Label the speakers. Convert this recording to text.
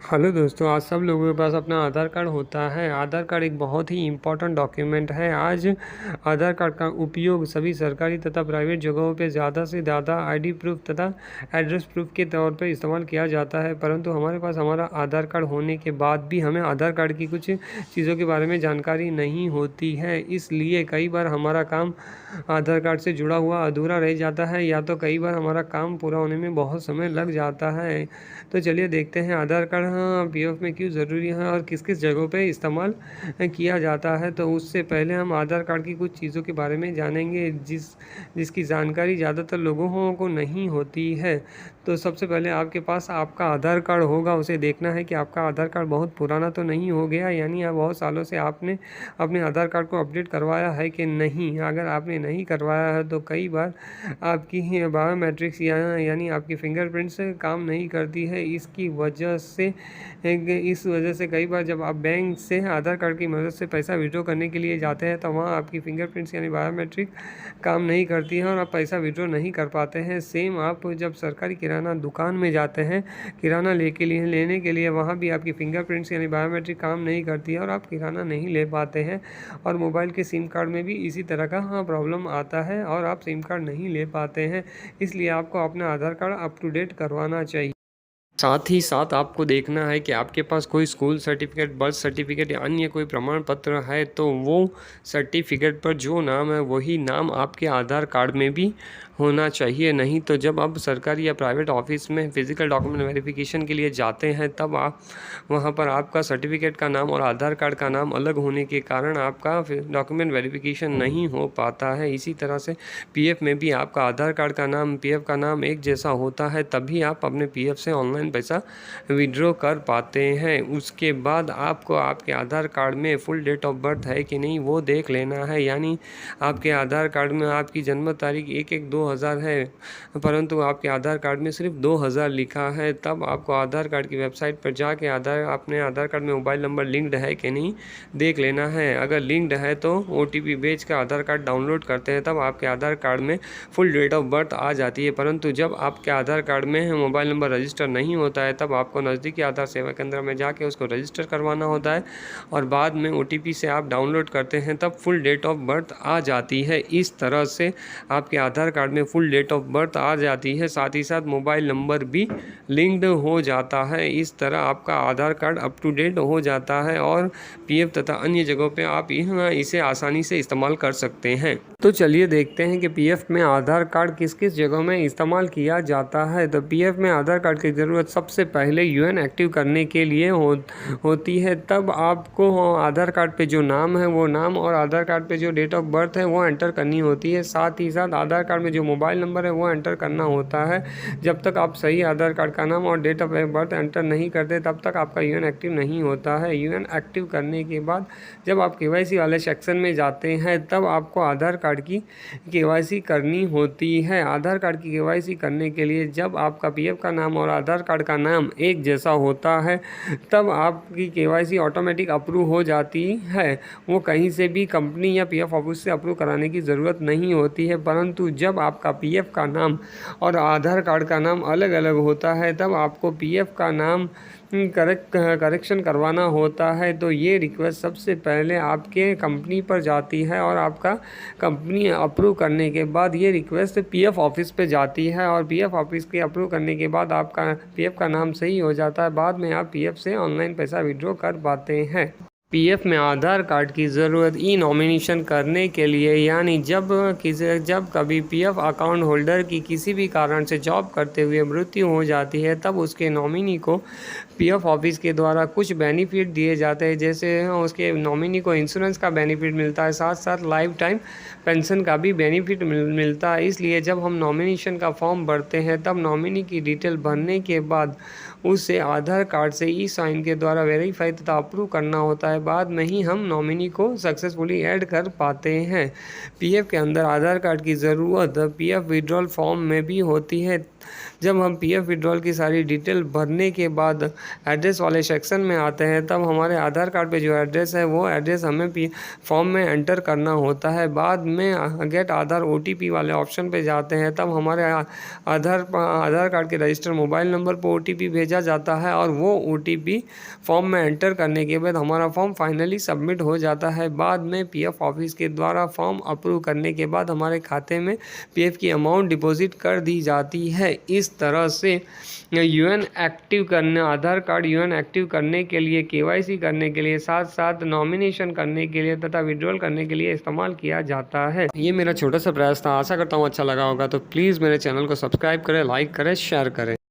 Speaker 1: Hello दोस्तों, आज सब लोगों के पास अपना आधार कार्ड होता है। आधार कार्ड एक बहुत ही इम्पोर्टेंट डॉक्यूमेंट है। आज आधार कार्ड का उपयोग सभी सरकारी तथा प्राइवेट जगहों पे ज़्यादा से ज़्यादा आईडी प्रूफ तथा एड्रेस प्रूफ के तौर पे इस्तेमाल किया जाता है। परंतु हमारे पास हमारा आधार कार्ड होने के बाद भी हमें आधार कार्ड की कुछ चीज़ों के बारे में जानकारी नहीं होती है। इसलिए कई बार हमारा काम आधार कार्ड से जुड़ा हुआ अधूरा रह जाता है, या तो कई बार हमारा काम पूरा होने में बहुत समय लग जाता है। तो चलिए देखते हैं आधार कार्ड पीएफ में क्यों ज़रूरी है और किस किस जगहों पे इस्तेमाल किया जाता है। तो उससे पहले हम आधार कार्ड की कुछ चीज़ों के बारे में जानेंगे जिसकी जानकारी ज़्यादातर लोगों को नहीं होती है। तो सबसे पहले आपके पास आपका आधार कार्ड होगा, उसे देखना है कि आपका आधार कार्ड बहुत पुराना तो नहीं हो गया, यानी आप बहुत सालों से आपने अपने आधार कार्ड को अपडेट करवाया है कि नहीं। अगर आपने नहीं करवाया है तो कई बार आपकी बायोमेट्रिक्स यानी आपकी फिंगरप्रिंट्स काम नहीं करती है। इस वजह से कई बार जब आप बैंक से आधार कार्ड की मदद से पैसा विड्रॉ करने के लिए जाते हैं तो वहाँ आपकी फिंगरप्रिंट्स यानी बायोमेट्रिक काम नहीं करती है और आप पैसा विड्रॉ नहीं कर पाते हैं। सेम आप जब सरकारी किराना दुकान में जाते हैं किराना लेने के लिए, वहाँ भी आपकी फिंगरप्रिंट्स यानी बायोमेट्रिक काम नहीं करती है और आप किराना नहीं ले पाते हैं। और मोबाइल के सिम कार्ड में भी इसी तरह का प्रॉब्लम आता है और आप सिम कार्ड नहीं ले पाते हैं। इसलिए आपको अपना आधार कार्ड अप टू डेट करवाना चाहिए। साथ ही साथ आपको देखना है कि आपके पास कोई स्कूल सर्टिफिकेट, बर्थ सर्टिफिकेट या अन्य कोई प्रमाण पत्र है तो वो सर्टिफिकेट पर जो नाम है वही नाम आपके आधार कार्ड में भी होना चाहिए। नहीं तो जब आप सरकारी या प्राइवेट ऑफिस में फ़िज़िकल डॉक्यूमेंट वेरिफिकेशन के लिए जाते हैं तब आप वहाँ पर आपका सर्टिफिकेट का नाम और आधार कार्ड का नाम अलग होने के कारण आपका डॉक्यूमेंट वेरिफिकेशन नहीं हो पाता है। इसी तरह से पीएफ में भी आपका आधार कार्ड का नाम, पीएफ का नाम एक जैसा होता है, तभी आप अपने पीएफ से ऑनलाइन पैसा विड्रॉ कर पाते हैं। उसके बाद आपको आपके आधार कार्ड में फुल डेट ऑफ बर्थ है कि नहीं वो देख लेना है। यानी आपके आधार कार्ड में आपकी जन्म तारीख 1/1/2000 है, परंतु आपके आधार कार्ड में सिर्फ 2000 लिखा है। तब आपको आधार कार्ड की वेबसाइट पर जाके अपने आधार कार्ड में मोबाइल नंबर लिंक्ड है कि नहीं देख लेना है। अगर लिंक्ड है तो OTP भेज कर आधार कार्ड डाउनलोड करते हैं, तब आपके आधार कार्ड में फुल डेट ऑफ बर्थ आ जाती है। परंतु जब आपके आधार कार्ड में मोबाइल नंबर रजिस्टर नहीं होता है तब आपको नज़दीकी आधार सेवा केंद्र में जाके उसको रजिस्टर करवाना होता है और बाद में OTP से आप डाउनलोड करते हैं तब फुल डेट ऑफ बर्थ आ जाती है। इस तरह से आपके आधार कार्ड में फुल डेट ऑफ बर्थ आ जाती है, साथ ही साथ मोबाइल नंबर भी लिंक्ड हो जाता है। इस तरह आपका आधार कार्ड अप टू डेट हो जाता है और पीएफ तथा अन्य जगहों पे आप इसे आसानी से इस्तेमाल कर सकते हैं। तो चलिए देखते हैं कि पीएफ में आधार कार्ड किस किस जगहों में इस्तेमाल किया जाता है। तो पीएफ में आधार कार्ड की ज़रूरत सबसे पहले यूएन एक्टिव करने के लिए होती है। तब आपको आधार कार्ड पे जो नाम है वो नाम और आधार कार्ड पे जो डेट ऑफ बर्थ है वो एंटर करनी होती है। साथ ही साथ आधार कार्ड में जो मोबाइल नंबर है वो एंटर करना होता है। जब तक आप सही आधार कार्ड का नाम और डेट ऑफ बर्थ एंटर नहीं करते तब तक आपका यूएन एक्टिव नहीं होता है। यूएन एक्टिव करने के बाद जब आप केवाईसी वाले सेक्शन में जाते हैं तब आपको आधार कार्ड की केवाईसी करनी होती है। आधार कार्ड की केवाईसी करने के लिए जब आपका पीएफ का नाम और आधार कार्ड का नाम एक जैसा होता है तब आपकी केवाईसी ऑटोमेटिक अप्रूव हो जाती है। वो कहीं से भी कंपनी या पीएफ ऑफिस से अप्रूव कराने की ज़रूरत नहीं होती है। परंतु जब आपका पीएफ का नाम और आधार कार्ड का नाम अलग अलग होता है तब आपको पीएफ का नाम करेक्शन करवाना होता है। तो ये रिक्वेस्ट सबसे पहले आपके कंपनी पर जाती है और आपका कंपनी अप्रूव करने के बाद ये रिक्वेस्ट पीएफ ऑफिस पे जाती है और पीएफ ऑफिस के अप्रूव करने के बाद आपका पीएफ का नाम सही हो जाता है। बाद में आप पीएफ से ऑनलाइन पैसा विड्रॉ कर पाते हैं। पीएफ में आधार कार्ड की ज़रूरत ई नॉमिनेशन करने के लिए, यानी जब कभी पीएफ अकाउंट होल्डर की किसी भी कारण से जॉब करते हुए मृत्यु हो जाती है तब उसके नॉमिनी को पीएफ ऑफिस के द्वारा कुछ बेनिफिट दिए जाते हैं। जैसे उसके नॉमिनी को इंश्योरेंस का बेनिफिट मिलता है, साथ साथ लाइफ टाइम पेंशन का भी बेनिफिट मिलता है। इसलिए जब हम नॉमिनेशन का फॉर्म भरते हैं तब नॉमिनी की डिटेल भरने के बाद उसे आधार कार्ड से ई साइन के द्वारा वेरीफाई तथा अप्रूव करना होता है। बाद में ही हम नॉमिनी को सक्सेसफुली ऐड कर पाते हैं। पीएफ के अंदर आधार कार्ड की ज़रूरत पीएफ विड्रॉल फॉर्म में भी होती है। जब हम पीएफ विड्रॉल की सारी डिटेल भरने के बाद एड्रेस वाले सेक्शन में आते हैं, तब हमारे आधार कार्ड पे जो एड्रेस है वो एड्रेस हमें फॉर्म में एंटर करना होता है। बाद में गेट आधार OTP वाले ऑप्शन पे जाते हैं, तब हमारे आधार कार्ड के रजिस्टर मोबाइल नंबर पर OTP भेजा जाता है और वो OTP फॉर्म में एंटर करने के बाद हमारा फॉर्म फाइनली सबमिट हो जाता है। बाद में पीएफ ऑफिस के द्वारा फॉर्म अप्रूव करने के बाद हमारे खाते में पीएफ की अमाउंट डिपॉजिट कर दी जाती है। इस तरह से आधार कार्ड यूएन एक्टिव करने के लिए, KYC करने के लिए, साथ साथ नॉमिनेशन करने के लिए तथा विड्रॉल करने के लिए इस्तेमाल किया जाता है। ये मेरा छोटा सा प्रयास था, आशा करता हूँ अच्छा लगा होगा। तो प्लीज़ मेरे चैनल को सब्सक्राइब करें, लाइक करें, शेयर करें।